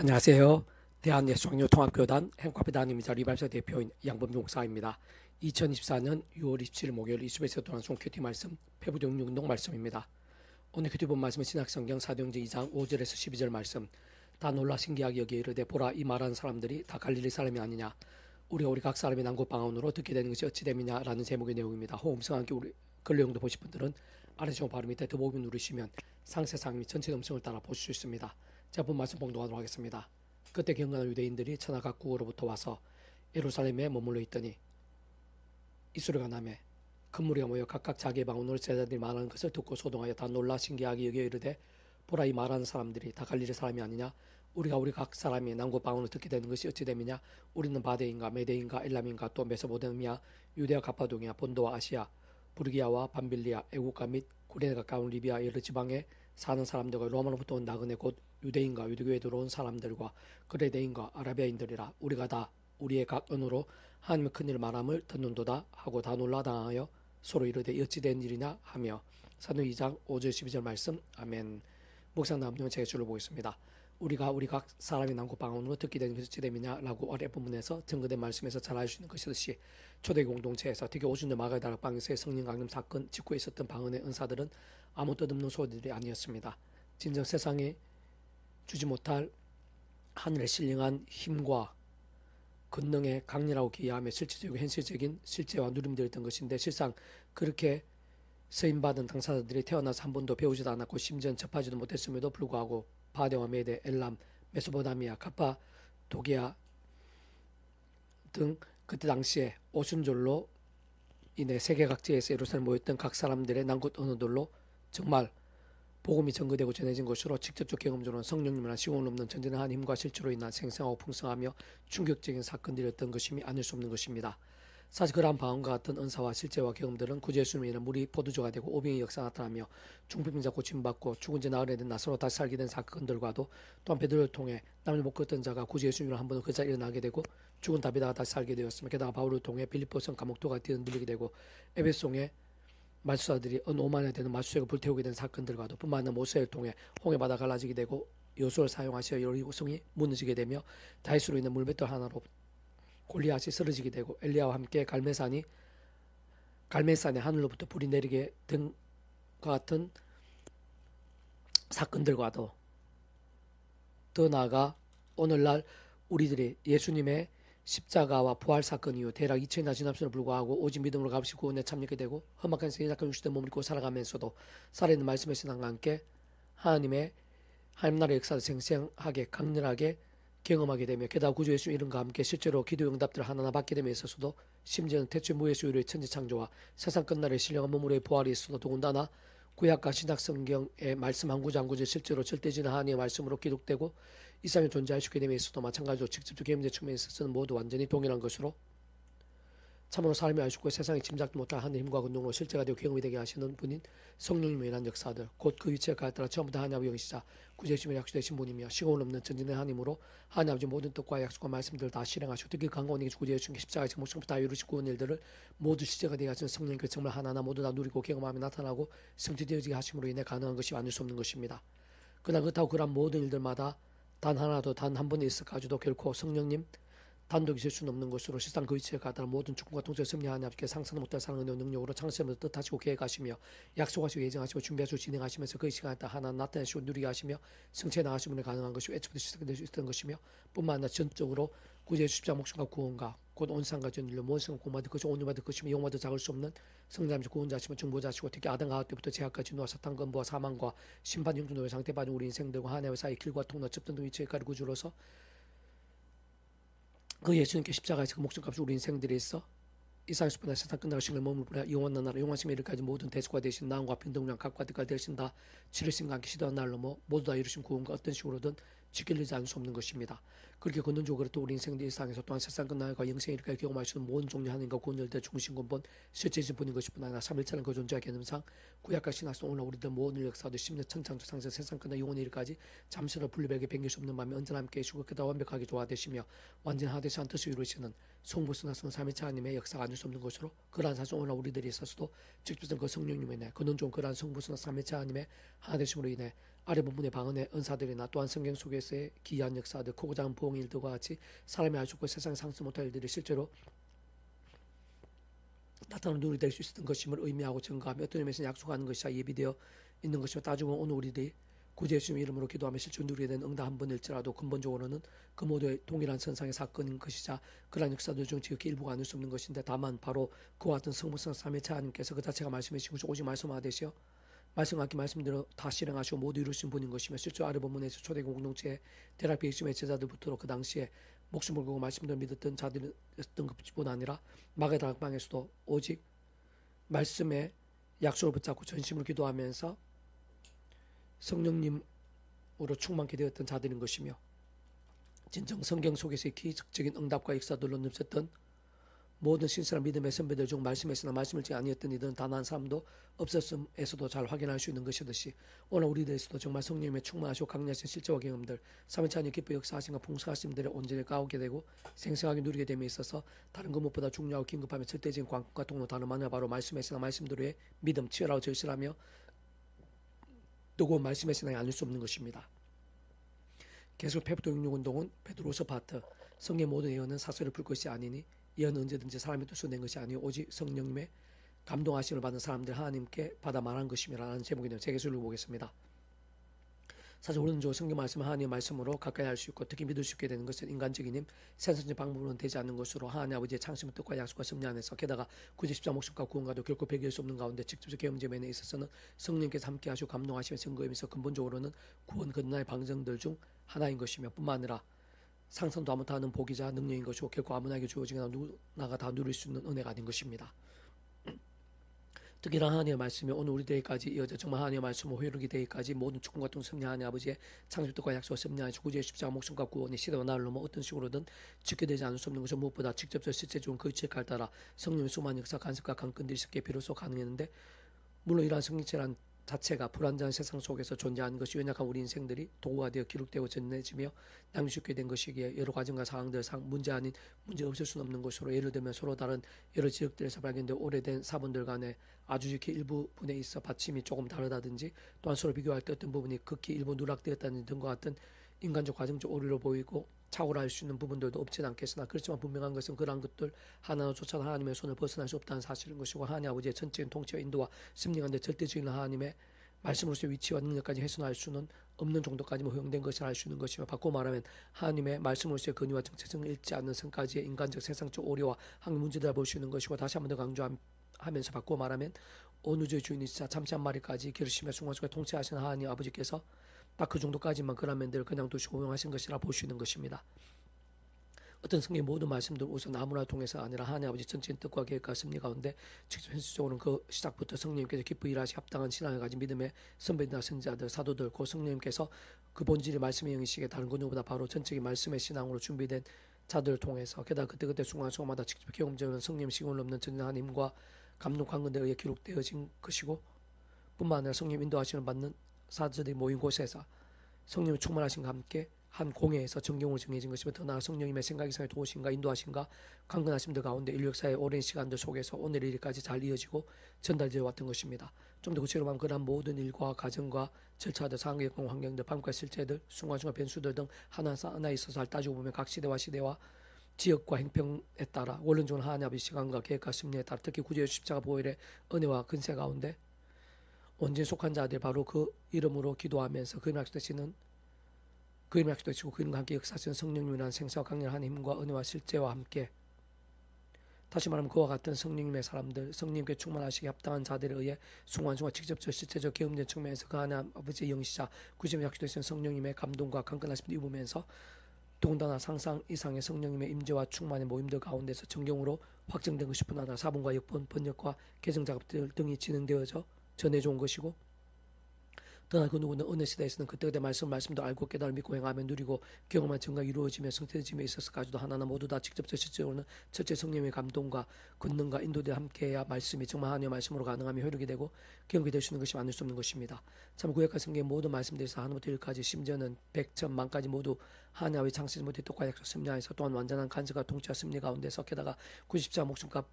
안녕하세요. 대한예수학교통합교단 행과배단임이자 리발사 대표인 양범종 목사입니다. 2024년 6월 27일 목요일 이수배에서 도난송 큐티 말씀 폐부종 융동 말씀입니다. 오늘 큐티 본 말씀은 신약성경 사도행전 2장 5절에서 12절 말씀. 다 놀라 신기하게 여기에 이르되 보라 이 말하는 사람들이 다 갈릴리 사람이 아니냐. 우리 각 사람의 난곳방언으로 듣게 되는 것이 어찌 됨이냐 라는 제목의 내용입니다. 호음성 함께 우리 글 내용도 보실 분들은 아래쪽 바로 밑에 더보기 누르시면 상세상 및 전체 음성을 따라 보실 수 있습니다. 자, 본 말씀 봉독하도록 하겠습니다. 그때 경건한 유대인들이 천하 각국으로부터 와서 예루살렘에 머물러 있더니 이 소리가 나매 큰 무리가 모여 각각 자기의 방언으로 제자들이 말하는 것을 듣고 소동하여 다 놀라 신기하게 여겨 이르되 보라 이 말하는 사람들이 다 갈릴리 사람이 아니냐. 우리 각 사람이 난곳 방언을 듣게 되는 것이 어찌 됨이냐. 우리는 바데인가 메데인가 엘람인가 또 메소포타미아 유대와 가파도니아 본도와 아시아 부르기아와 밤빌리아 애국가 및 구레네 가까운 리비아 여러 지방에 사는 사람들과 로마로부터 온 나그네 곧 유대인과 유대교에 들어온 사람들과 그레데인과 아라비아인들이라. 우리가 다 우리의 각 언어로 하나님의 큰일을 말함을 듣는도다 하고 다 놀라 당하여 서로 이르되 어찌 된 일이냐 하며. 사도행 2장 5절 12절 말씀. 아멘. 묵상 다음 제가 줄을 보겠습니다. 우리가 각 사람의 난곳 방언으로 듣게 되는 것이 어찌 됨이냐 라고 아래 부분에서 증거된 말씀에서 잘 알 수 있는 것이듯이 초대교회 공동체에서 특히 오순절 마가의 다락방에서의 성령 강림 사건 직후에 있었던 방언의 은사들은 아무 뜻없는 소리들이 아니었습니다. 진정 세상에 주지 못할 하늘의 신령한 힘과 권능의 강렬하고 기이함의 실질적이고 현실적인 실제와 누림들이었던 것인데, 실상 그렇게 쓰임받은 당사자들이 태어나서 한 번도 배우지도 않았고 심지어 접하지도 못했음에도 불구하고 바데와 메데, 엘람, 메소포타미아, 가파도기아 등 그때 당시에 오순절로 인해 세계 각지에서 예루살렘 모였던 각 사람들의 난곳 언어들로 정말 복음이 전거되고 전해진 것으로 직접적 경험적으로는 성령님이나 시공을 넘는 전진한 힘과 실체로 인한 생생하고 풍성하며 충격적인 사건들이었던 것임이 아닐 수 없는 것입니다. 사실 그러한 방언과 같은 은사와 실제와 경험들은 구주 예수님으로 인해 물이 포도주가 되고 오병의 역사가 나타나며 중풍병자 고침받고 죽은 지 나흘에 된 나사로 다시 살게 된 사건들과도, 또한 베드로를 통해 남을 못 걷던 자가 구주 예수님으로 한 번 그 자리에 일어나게 되고 죽은 다비다가 다시 살게 되었으며, 게다가 바울을 통해 빌립보성 감옥도가 뒤흔들리게 되고 에베소의 말수사들이 은 5만에 되는 말수색을 불태우게 된 사건들과도, 뿐만 아니라 모세를 통해 홍해바다 갈라지게 되고 요수를 사용하시어 여리고성이 무너지게 되며 다윗으로 인해 물맷돌 하나로 골리앗이 쓰러지게 되고 엘리야와 함께 갈멜산에 하늘로부터 불이 내리게 된 것 같은 사건들과도, 더 나아가 오늘날 우리들이 예수님의 십자가와 부활 사건 이후 대략 2000년 지났음에도 불구하고 오직 믿음으로 값이 구원에 참여하게 되고 험악한 세계 작은 유시된 몸을 입고 살아가면서도 살아있는 말씀의 신앙과 함께 하나님 나라의 역사를 생생하게 강렬하게 경험하게 되며, 게다가 구주 예수 이름과 함께 실제로 기도 응답들을 하나하나 받게 됨에 있어서도, 심지어는 태초의 무예수의 천지창조와 세상 끝날의 신령한 몸으로의 부활이 있어도, 더군다나 구약과 신약 성경의 말씀 한 구절 한 구절 실제로 절대적인 하나님의 말씀으로 기록되고 이 세상에 존재하시게 됨에 있어도 마찬가지로 직접적 경험적 측면에 있어서는 모두 완전히 동일한 것으로, 참으로 사람이 알 수 없고 세상에 짐작도 못할 하늘의 힘과 권능으로 실제가 되고 경험이 되게 하시는 분인 성령님의 일한 역사들, 곧 그 위치에 따라 처음부터 하나님 아버지 영이시자 구주 예수님의 약속되신 분이며 시공을 넘는 전진의 하나님으로 하나님 아버지 모든 뜻과 약속과 말씀들을 다 실행하시고, 특히 강건하게 구주 예수님께 십자가에서 목숨부터 다 이루시고 온 일들을 모두 실제가 되게 하시는 성령의 그 정말 하나하나 모두 다 누리고 경험하며 나타나고 성취되어지게 하심으로 인해 가능한 것이 아닐 수 없는 것입니다. 그러나 그렇다고 그러한 모든 일들마다 단 하나도 단 한 번에 있을까지도 결코 성령님 단독 있을 수는 없는 것으로, 실상 그 위치에 가다라 모든 축복과 통제를 승리하는 아버지께 상상도 못할 사랑의 능력으로 창세부터 뜻하시고 계획하시며 약속하시고 예정하시고 준비하시고 진행하시면서 그 시간에 따라 하나 나타내시고 누리게 하시며 성취해 나가시면 가능한 것이고 애초부터 시작될 수 있던 것이며, 뿐만 아니라 전적으로 구주의 십자가 목숨과 구원과 곧 온상과 전인류 모성과 고마드 것이 온유마드 것이며 영화도 작을 수 없는 성자이며 구원자시며 중보자시고, 특히 아담과 하와 때부터 제약과 진노와 사탄 건부와 사망과 심판 영존노의 상태 빠진 우리 인생들과 하나님의 사이 길과 통로 접전 등 위치에 가리 구주로서 그 예수님께 십자가에서 그 목숨값을 우리 인생들에 있어 이 세상에서 보내 세상 끝나고 신을 몸을 보내 영원한 나라 영원심에 이르까지 모든 대수가 되신 나음과 평등량 각과 뜻과 되신 다 치르심과 함께 시도한 날로 모두 다 이루신 구원과 어떤 식으로든 지킬리지 않을 수 없는 것입니다. 그렇게 근원적으로 또 우리 인생들 일상에서 또한 세상 끝나고 영생에 이르까지 경험할 수 있는 모든 종류 하나님과 구원을 중심 근본 실제이신 분인 것일 뿐 아니라 삼일체는 그 존재와 개념상 구약과 신학성 오늘 우리들 모든 역사도 십년 천창조 상세 세상 끝나 영원히 이르까지 잠시로 분리되게 변길 수 없는 마음에 언제나 함께 계시고 그다 완벽하게 조화되시며 완전하되시 한 뜻을 이루시는 성부성하신 삼일체 하나님의 역사가 아닐 수 없는 것으로, 그러한 사실 오늘 우리들이 있어서도 직접적인 그 성령님의 근원적 그러한 성부성 삼일체 하나님의 하나 되심으로 인해 아래 부분의 방언의 은사들이나 또한 성경 속에서의 기이한 역사들, 크고 작은 부흥 일들과 같이 사람이 알 수 없고 세상에 상수 못할 일들이 실제로 나타나는 눈이 될 수 있었던 것임을 의미하고 증거하며 어떤 의미에서 약속하는 것이 예비되어 있는 것이며 따지고 오늘 우리들이 구주 예수님 이름으로 기도하며 실제 누리게 된 응답 한 번일지라도 근본적으로는 그 모두의 동일한 선상의 사건인 것이자 그러한 역사들 중 지극히 일부가 아닐 수 없는 것인데 다만 바로 그와 같은 성부성 삼위체 하나님께서 그 자체가 말씀이시고 오직 말씀하되시어 말씀하기 말씀대로 다 실행하시고 모두 이루신 분인 것이며 실제 아래 본문에서 초대교회 공동체의 대략 120명의 제자들부터 그 당시에 목숨을 걸고 말씀대로 믿었던 자들이었던 것뿐 아니라 마가 다락방에서도 오직 말씀의 약속을 붙잡고 전심으로 기도하면서 성령님으로 충만케 되었던 자들인 것이며 진정 성경 속에서의 기적적인 응답과 역사들로 넘쳤던 모든 신실한 믿음의 선배들 중 말씀에서나 말씀을 지 아니었던 이들은 단 한 사람도 없었음에서도 잘 확인할 수 있는 것이듯이 오늘 우리들에서도 정말 성령님의 충만하시고 강력하신 실제와 경험들, 삼위체 하나님 기뻐 역사하신과 풍성하심들을 온전히 가오게 되고 생생하게 누리게 됨에 있어서 다른 것 무엇보다 중요하고 긴급하며 절대적인 관건과 통로 다름 아니라 바로 말씀에서나 말씀대로의 믿음, 치열하고 절실하며 뜨거운 말씀의 신앙이 아닐 수 없는 것입니다. 계속 페브도 66운동은 베드로서 파트 성의 모든 예언은 사설을 풀 것이 아니니 예언은 언제든지 사람의 뜻으로 낸 것이 아니요 오직 성령님의 감동하심을 받은 사람들 하나님께 받아 말한 것임이라는 제목이네요. 제게서 읽어보겠습니다. 사실 오른쪽 성경 말씀은 하나님의 말씀으로 가까이 할 수 있고 특히 믿을 수 있게 되는 것은 인간적인 힘, 생산적인 방법으로는 되지 않는 것으로 하나님 아버지의 창심의 뜻과 약속과 섭리 안에서 게다가 구제 십자 목숨과 구원과도 결코 배기할 수 없는 가운데 직접적 경험점에 있어서는 성령님께서 함께 하시고 감동하시며 증거이면서 근본적으로는 구원 근나의 방정들 중 하나인 것이며 뿐만 아니라 상상도 아무도 하는 복이자 능력인 것이고 결코 아무나에게 주어지거나 누구나가 다 누릴 수 있는 은혜가 아닌 것입니다. 특히나 하나님의 말씀이 오늘 우리들에게까지 이어져 정말 하나님의 말씀으로 회복이 되기까지 모든 축복과 통 섭리 하나님 아버지의 창조뜻과 약속과 섭리하시고 구주의 십자가 목숨과 구원의 시대와 나를 넘어 어떤 식으로든 지켜되지 않을 수 없는 것은 무엇보다 직접적 실제적인 그 지혜를 따라 성령의 수많은 역사 간섭과 강건들이 쉽게 비로소 가능했는데 물론 이러한 성령체란 자체가 불완전한 세상 속에서 존재하는 것이 연약한 우리 인생들이 도구가 되어 기록되고 전해지며 남겨주게 된 것이기에 여러 과정과 상황들 상 문제 아닌 문제 없을 수는 없는 것으로 예를 들면 서로 다른 여러 지역들에서 발견된 오래된 사본들 간에 아주 지극히 일부 분에 있어 받침이 조금 다르다든지 또한 서로 비교할 때 어떤 부분이 극히 일부 누락되었다는 등과 같은 인간적 과정적 오류로 보이고 착오를 할 수 있는 부분들도 없진 않겠으나 그렇지만 분명한 것은 그러한 것들 하나조차 하나님의 손을 벗어날 수 없다는 사실인 것이고 하나님 아버지의 전적인 통치와 인도와 습리가운데 절대적인 하나님의 말씀으로서의 위치와 능력까지 훼손할 수는 없는 정도까지 허용된 것을 알 수 있는 것이며 바꿔 말하면 하나님의 말씀으로서의 근위와 정체성을 잃지 않는 선까지의 인간적 세상적 오류와 항 문제들을 볼 수 있는 것이고 다시 한 번 더 강조하면서 바꿔 말하면 온 우주의 주인이시자 잠시 한 마리까지 기르시며 순간순간 통치하시는 하나님 아버지께서 딱 그 정도까지만 그런 면들을 그냥 두시고 허용하신 것이라 볼 수 있는 것입니다. 어떤 성경의 모든 말씀들 우선 아무나 통해서 아니라 하나님 아버지 전체인 뜻과 계획과 섭리 가운데 직접 현실적으로는 그 시작부터 성령님께서 기뻐 일하시 합당한 신앙을 가진 믿음의 선배들이나 선지자들 사도들 그 성령님께서 그 본질의 말씀의 영이시기에 다른 그 누구보다 바로 전적인 말씀의 신앙으로 준비된 자들을 통해서 게다가 그때그때 순간순간마다 직접 경험적인 성령 시공을 넘는 전능한 힘과 감동 강건대에 의해 기록되어진 것이고 뿐만 아니라 성령 인도하시는 받는 사도들이 모인 곳에서 성령의 충만하신과 함께 한 공회에서 정경으로 정해진 것이며 더 나아 성령님의 생각 이상의 도우심과 인도하심과 강건하심들 가운데 인류 역사의 오랜 시간들 속에서 오늘 일까지 잘 이어지고 전달되어 왔던 것입니다. 좀 더 구체적으로 하면 그러한 모든 일과 과정과 절차들, 상황의 환경들, 방과 실제들, 순간순간 변수들 등 하나하나 있어서 잘 따지고 보면 각 시대와 지역과 행평에 따라 원론적으로 하나님 아버지 시간과 계획과 심리에 따라 특히 구주의 십자가 보혈의 은혜와 근세 가운데 온전히 속한 자들 바로 그 이름으로 기도하면서 그 이름 약속되시는 그 이름 약속되시고 그 이름과 함께 역사하시는 성령님이라는 생사와 강렬한 힘과 은혜와 실제와 함께 다시 말하면 그와 같은 성령님의 사람들 성령님께 충만하시기 합당한 자들에 의해 순간순간 직접적 실제적 경험된 측면에서 그 하나님 아버지의 영시자 구주의 약속되시는 성령님의 감동과 강건하심을 입으면서 더군다나 상상 이상의 성령님의 임재와 충만의 모임들 가운데서 정경으로 확정된 것뿐 아니라 사본과 역본, 번역과 개정 작업들 등이 진행되어져 전해져 온 것이고 더나 그 누구는 어느 시대에서는 그때그때 말씀도 알고 깨달아 믿고 행하며 누리고 경험한 증거가 이루어지며 성태해짐에 있어서까지도 하나하나 모두 다 직접적 실제로는 첫째 성령의 감동과 권능과 인도대 함께해야 말씀이 정말 하나님의 말씀으로 가능하며 효력이 되고 경험이 될 수 있는 것이 아닐 수 없는 것입니다. 참 구약과 성경의 모든 말씀들에서 하나부터 일까지 심지어는 백천 만까지 모두 하나님의 창세지 못해 똑같이 섭리 안에서 또한 완전한 간섭과 통치와 섭리 가운데서 게다가 94 목숨과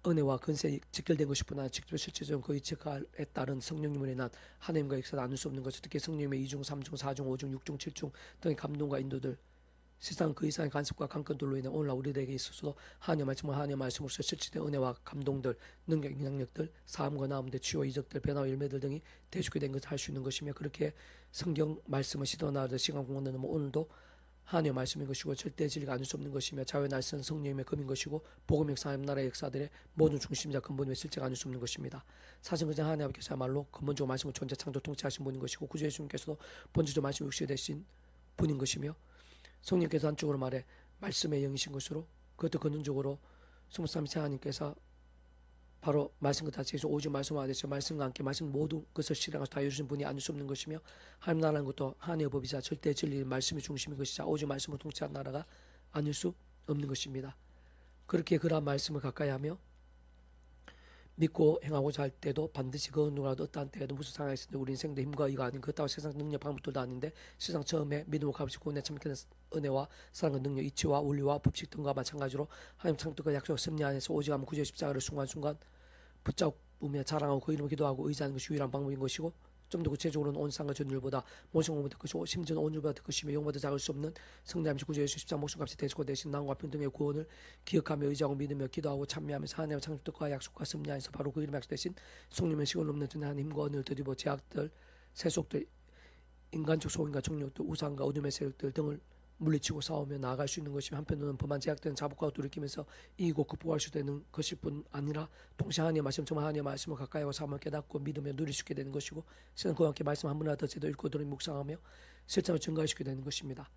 은혜와 근세 직결된 것이 뿐 아니라 직접 실제적인 그 이체에 따른 성령님을 인한 하나님과 역사 나눌 수 없는 것을 특히 성령님의 2중, 3중, 4중, 5중, 6중, 7중 등의 감동과 인도들 세상 그 이상의 간섭과 강건들로 인해 오늘날 우리들에게 있어서도 하나님의 말씀과 하나님의 말씀으로서 실질된 은혜와 감동들, 능력, 영향력들, 사함과 나음들, 치유와 이적들, 변화와 열매들 등이 대주게 된 것을 할 수 있는 것이며 그렇게 성경 말씀을 시도나르듯 시간 공헌하는 오늘도 하나님의 말씀인 것이고 절대 진리가 아닐 수 없는 것이며 자유의 날선 성령님의 금인 것이고 복음 역사 하나님 나라의 역사들의 모든 중심자 근본의 실제가 아닐 수 없는 것입니다. 사실 그냥 하나님 아버지께서야말로 근본적으로 말씀을 존재 창조 통치하신 분인 것이고 구주 예수님께서도 본질적으로 말씀 육신이 되신 분인 것이며 성령께서 한쪽으로 말해 말씀의 영이신 것으로 그것도 근원적으로 성삼위체 하나님께서 바로 말씀 그 자체에서 오직 말씀과 아들에서 말씀과 함께 말씀 모든 것을 실행하셔 다 이루신 분이 아닐 수 없는 것이며 하나님 나라는 것도 하나님의 법이자 절대 진리 말씀이 중심인 것이자 오직 말씀을 통치한 나라가 아닐 수 없는 것입니다. 그렇게 그러한 말씀을 가까이 하며 믿고 행하고자 할 때도 반드시 그 누구라도 어떠한 때에도 무슨 상황이 있을 때 우리 인생도 힘과 의가 아닌 그렇다고 세상 능력 방법들도 아닌데 세상 처음에 믿음으로 값이고 구원에 참된 은혜와 사랑과 능력 이치와 원리와 법칙 등과 마찬가지로 하나님 창조과 약속 섭리 안에서 오직 하면 구주의 십자가를 순간순간 붙잡으며 자랑하고 그 이름을 기도하고 의지하는 것이 유일한 방법인 것이고 좀 더 구체적으로는 온 상과 전율보다 모성보다 더 것이고 심지어는 온율보다 더 것이며 영보다 작을 수 없는 성자임시 구주 예수 십자가 목숨값이 대속과 대신 나음과 평등의 구원을 기억하며 의지하고 믿으며 기도하고 참여하면서 하나님의 창조과 약속과 섭리 안에서 바로 그 이름 약속 대신 성령의 시간 넘는 전에 하나님과 언을 드리고 제약들 세속들 인간적 소인과 정력들 우상과 어둠의 세력들 등을 물리치고 싸우며 나아갈 수 있는 것이며 한편으로는 범한 제약된 자복과 돌이키면서 이기고 극복할 수 되는 것일 뿐 아니라 동시에 하나님의 말씀 정말 하나님의 말씀을 가까이 하고 삶을 깨닫고 믿으며 누릴 수 있게 되는 것이고 세상 그와 함께 말씀 한 번이라도 더 제대로 읽고 들으며 묵상하며 실천을 증가시키게 되는 것입니다.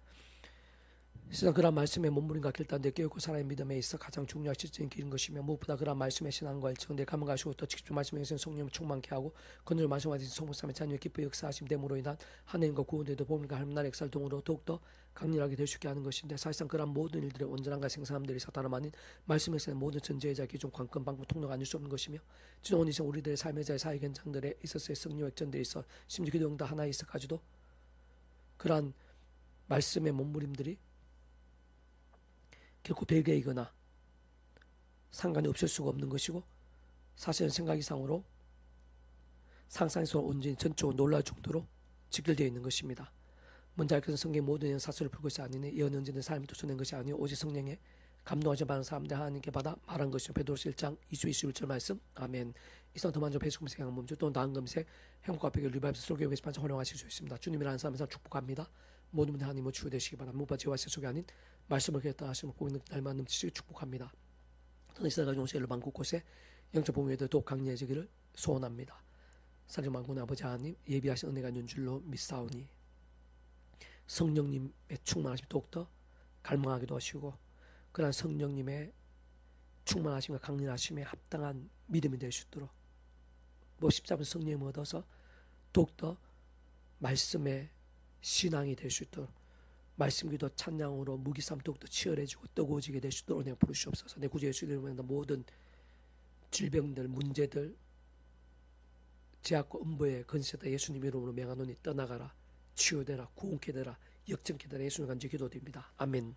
세상 그런 말씀의 몸부림과 결단대 깨우고 사람의 믿음에 있어 가장 중요한 실질적인 길인 것이며 무엇보다 그런 말씀의 신앙과 일정대 감을 가시고 또 직접 말씀에 있는 성령을 충만케 하고 그늘 말씀하신 성부삼의 자녀의 기쁘게 역사하심 됨으로 인한 하나님과 구원에도 복음과 하나님 나라의 역사를 통으로 더욱더 강렬하게 될 수 있게 하는 것인데 사실상 그런 모든 일들의 온전함과 생산함들이 다름 아닌 말씀에서는 모든 전제의자 기존 관건 방법 통로가 아닐 수 없는 것이며 지금 이제 우리들의 삶의 자의 사회 현장들에 있어서의 승리 역전들이 있어 심지어 기도응답 하나에 있어까지도 그러한 말씀의 몸부림들이 결코 별개이거나 상관이 없을 수가 없는 것이고 사실은 생각 이상으로 상상에서 온전히 전적으로 놀랄 정도로 직결되어 있는 것입니다. 먼저 알 것은 성경의 모든 사설을 풀고 있지 아니니 이언 언제든 삶을 도쳐낸 것이 아니오 오직 성령의 감동하지 받은 사람들 하나님께 받아 말한 것이요 베드로서 1장 21절 말씀 아멘. 이상 더 먼저 배수금색 양범주 또 나은 검색 행복과 배경 리바이브스 설교에서 반짝 활용하실 수 있습니다. 주님이라는 사람에서 축복합니다. 모든 분들 하나님을 치유되시기 바랍니다. 무바 지와 세속이 아닌 말씀을 결단하시면 복이 날만 넘치시기 축복합니다. 저는 이스라엘 용세를 만국 곳에 영적 복음에도 더욱 강력해지기를 소원합니다. 살림만군의 아버지 하나님 예비하신 은혜가 있는 줄로 믿사오니 성령님의 충만하심 더욱더 갈망하기도 하시고 그러한 성령님의 충만하심과 강렬하심에 합당한 믿음이 될 수 있도록 십자군 성령을 얻어서 더욱더 말씀의 신앙이 될 수 있도록 말씀기도 찬양으로 무기삼 더욱더 치열해지고 뜨거워지게 될 수 있도록 은혜 부르시옵소서. 내 구주 예수 이름으로 모든 질병들 문제들 제약과 음부의 건세다 예수님 이름으로 명하노니 떠나가라 치유되라 구원케 되라 역전케 되라 예수님 간절히 기도드립니다. 아멘.